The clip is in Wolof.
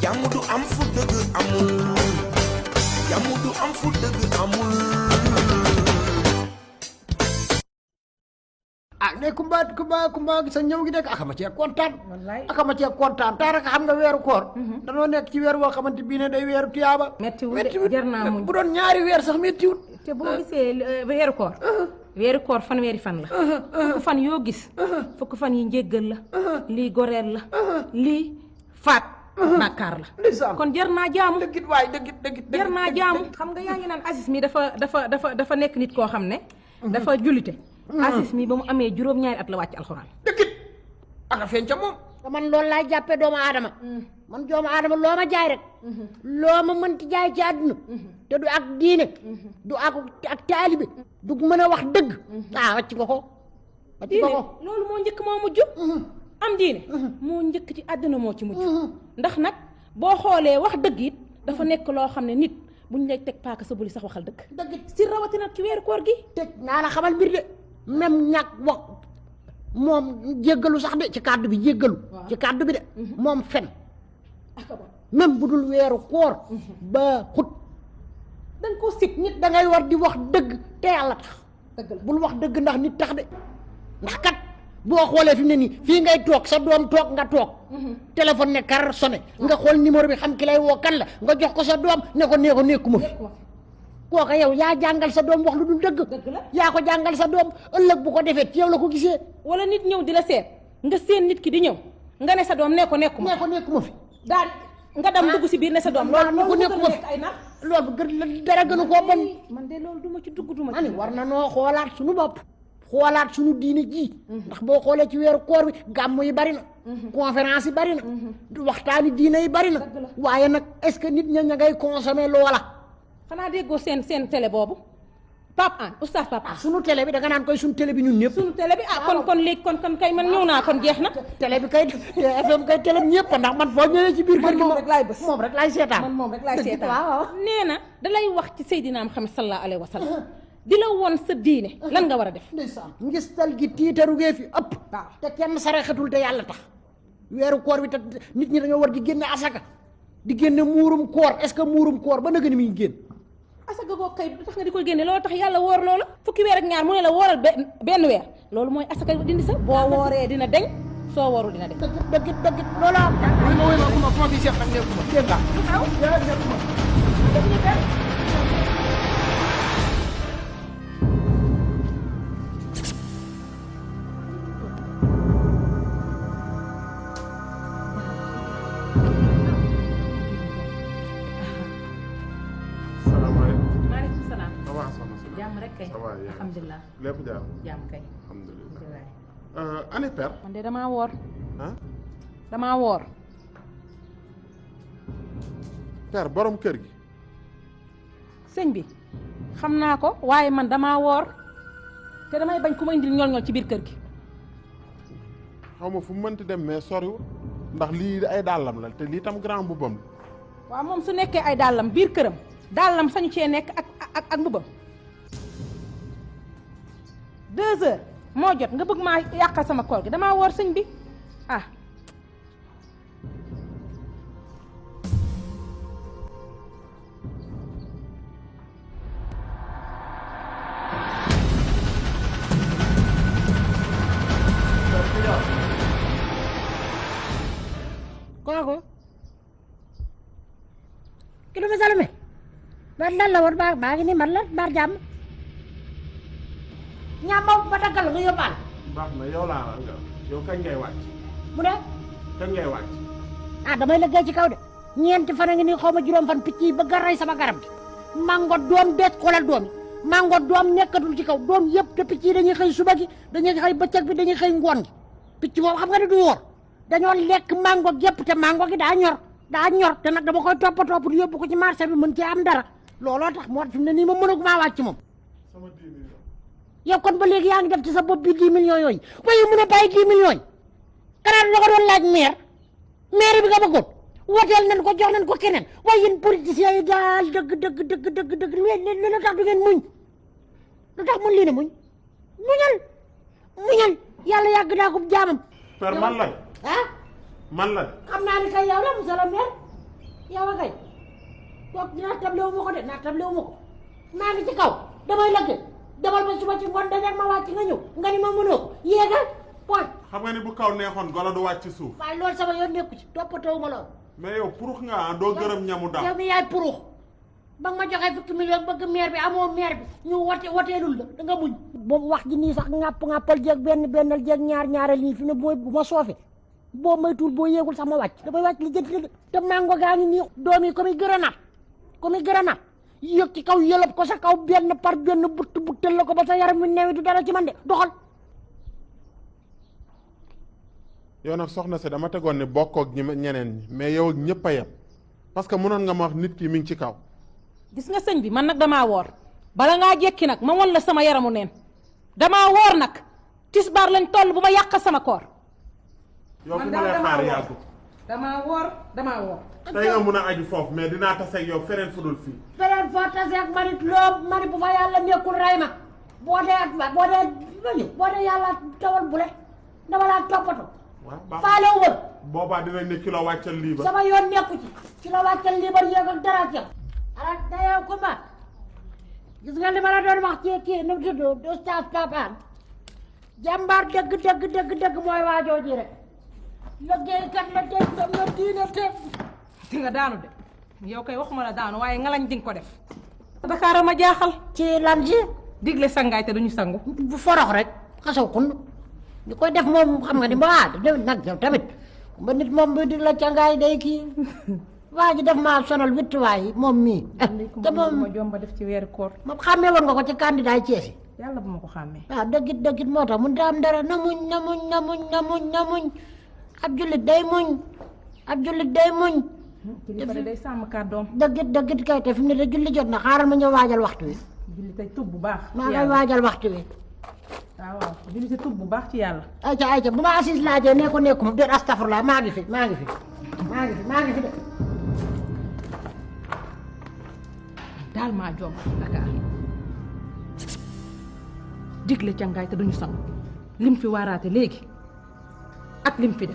jàmm du am fu dëgg amul jàmm du am fu dëgg amul ah ne kumba sa ñëw gi nekk akama cee kontaan wallaay akama cee kontaan taa rek xam nga weeru koor danoo nekk ci weer boo xamante bii ne day weeru tuyaaba mettiwul de jar naa muñ bu doon ñaari weer sax mettiwul te boo gisee weeru koor fanweeri fan la fukk fan yoo gis fukk fan yi njéggal la lii goreel la lii faat bàkkaar la kon jar naa jaamu dëggit waay dëggit jar naa jaamu xam nga yaa ngi naan Aziz mi dafa nekk nit koo xam ne dafa jullite Aziz mi ba mu amee juróom-ñaari at la wàcc alxuraan dëggit aka feeñ ca moom man loolu laay jàppee doomu aadama man doomu aadama loo ma jaay rek loo ma mënti jaay ci àdduna te du ak diine du ak taalibe du mën a wax dëgg wàcc nga ko diine loolu moo njëkk moo mujj am diine moo njëkk ci àdduna moo ci mujj ndax nag boo xoolee wax dëgg it dafa nekk loo xam ne nit buñ lay teg paaka sa buli sax waxal dëgg si rawatina ci weeru koor gi te naa la xamal mbir de même ñàkk wax moom jéggalu sax de ci kàddu bi jéggalu ci kàddu bi de moom fen même bu dul weeru koor ba xut dañ ko sib nit da ngay war di wax dëgg te yàlla tax dëgg la bul wax dëgg ndax nit tax de ndax kat boo xoolee fi mu ne nii fii ngay toog sa doom toog nga toog téléphone ne kar sonné nga xool numéro bi xam ki lay woo kan la nga jox ko sa doom ne ko nekkuma fi kooka yow yaa jàngal sa doom wax lu dul dëgg yaa ko jàngal sa doom ëllëg bu ko defee ci yow la ko gisee wala nit ñëw di la seet nga seen nit ki di ñëw nga ne sa doom nekkuma fi daal nga dem dugg si biir ne sa doom loolu nekkuma fi ay nar loolu gën dara gënu koo bon man de loolu duma ci dugg duma ani war na noo xoolaat suñu bopp xoolaat suñu diine ji ndax boo xoolee ci weeru koor bi gàmmu yi bari na conférence yi bari na waxtaani diine yi bari na waaye nag est-ce que nit ña ngay consommer loola xanaa déggoo seen télé boobu Pape An oustaz Pape An sunu télé bi da nga naan koy sunu télé bi ñun ñëpp sunu télé bi kon léegi kon kay man ñëw naa kon jeex na télé bi kay FM kay télé bi ñëpp ndax man foo ñëwee ci biir kër gi moom rek laay bës moom rek laay seetaan man moom rek laay seetaan waaw nee na dalay wax ci Seydina Muhammad sallallahu alayhi wa sallam di la woon sa diine lan nga war a def ngistal gi tiitaru gee fi ëpp te kenn saraxatul te yàlla tax weeru koor bi te nit ñi dañoo war di génne asaka di génne muurum koor est-ce que muurum koor ba nëgë ni muy génn asaka boo kay tax nga di koy génne loolu tax yàlla woor loola fukki weer ak ñaar mu ne la wooral benn weer loolu mooy asaka dindi sa boo wooree dina deñ soo woorul dina deñ dëgg loolu am ma fi seet nag nekkuma dégg nga alhamdulilah lépp jaar jàmm kay alhamdulilah ani père man de damaa woor ah damaa woor père borom kër gi sëñ bi xam naa ko waaye man damaa woor te damay bañ ku ma indil ñool-ñool ci biir kër gi xaw ma fu mu mënti dem mais soriwul ndax lii ay dàllam la te lii tam grand mbubbam la waaw moom su nekkee ay dàllam biir këram dàllam sañu cee nekk ak mbubbam 2 heures moo jot nga bëgg maa yàqal sama koor gi damaa woor sëñ bi ah kooku ki lu ma salume ba lan la woon baa ngi ni man la baar jàmm ñaam ba daggal nga yóbbaal baax na yow laa la nga yow kañ ngay wàcc mu ne kañ ngay wàcc damay liggéey ci kaw de ñeenti fan a ngi nii xaw ma juróom fan picc yi bëgg a rey sama garab gi mango doom deet xoolal doom yi mango doom nekkatul ci kaw doom yëpp te picc yi dañuy xëy suba gi dañuy xëy bëccëg bi dañuy xëy ngoon gi picc moom xam nga ne du wóor dañoo lekk mango gépp te mango gi daa ñor te nag dama koy toppatoo pour yóbbu ko ci marché bi mën cee am dara looloo tax moo fi mu ne nii ma mënagu maa wàcc moom sama 10 millions yow kon ba léegi yaa ngi def ci sa bopp bi 10 millions yooyu waaye mën a bàyyi 10 millions yi kanaan la ko doon laaj maire bi nga bëggoon woteel nañ ko jox nañ ko keneen waaye yéen politiciens yi daal dëgg lu tax du ngeen muñ lu tax mën lii ne muñal yàlla yàgg naa ko jaamam père man la ah man la xam naa ni kay yow la monsieur le maire yow a kay kooku dinaa table wu ma ko de naa table wu ma ko maa ngi ci kaw damay lëgge demal ba suba ci ngoon dajeeg ma wàcc nga ñëw nga ni ma mënoo ko yéegal point. xam nga ni bu kaw neexoon golo du wàcc ci suuf. waaye loolu sama yoon nekku ci toppatoo ma loolu. mais yow purux nga ah doo gërëm ñamu daaw. yow mi yaay purux ba nga ma joxee 50 millions bëgg maire bi amoo maire bi ñu woteelul la da nga muñ. boobu wax ji nii sax ŋàppal jeeg bennal jeeg ñaar lii fi ne boo bu ma soofe boo maytuwul boo yéegul sax ma wàcc damay wàcc li jënti la te mango gaa ngi nii doom yi comme gërënaat yëg ci kaw yëlëb ko sa kaw benn par benn buttal la ko ba sa yaram mi newi du dara ci man de doxal. yow nag soxna si dama tegoon ne bokkoo ak ñeneen ñi mais yow ak ñëpp a yem parce que mënoon nga ma wax nit ki mi ngi ci kaw. gis nga sëñ bi man nag damaa woor bala ngaa jekki nag ma won la sama yaramu neen damaa woor nag tisbaar lañ toll bu ma yàq sama koor. yow fi ma lay xaar yàggu. damaa woor. tey nga mun a aju foofu mais dinaa tase ak yow feneen fudul fii. feneen foo tase ak manit loo manit bu fa yàlla nekkul ray ma boo dee yàlla tawal bu le dama laa toppatoo. waaw baax faale wu ma. boobaa dinañ ne kilo wàccal lii ba. sama yoon nekku ci kilo wàccal lii ba yéeg ak dara ak yow. ala dayoo ko ma gis nga li ma la doon wax ci kii nu mu tudd Oustaz Papaan jàmbaar dëgg mooy waajoo ji rek liggéeykat la tey dem na diine te di nga daanu de yow kay waxuma la daanu waaye ngalañ di nga ko def. Dakar ma jaaxal. ci lan ci digle sangaay te duñu sangu. bu forox rek xasaw xund ñu koy def moom xam nga ni ba nag yow tamit ba nit moom bu digle cangaay day kii waa ji def maa sonal witt waay moom mii te moom ma jomba def ci weeru koor. moom xàmmee woon nga ko ci candidat yi Thiès yi yàlla bu ma ko xàmmee. waaw dëggit moo tax mun da am dara na muñ ab jullit day muñ julli day sàmm kàddoom. dëggit kay te fi mu ne de julli jot na xaaral ma ñëw waajal waxtu wi julli tey tub bu baax. maa ngay waajal waxtu wi waaw julli te tub bu baax ci yàlla. ayca bu ma assis laajee ne ko nekkuma déet astafurlah maa ngi fi de daal maa jomb Dakar digle cangaay te duñu sangu lim fi waaraate léegi ak lim fi def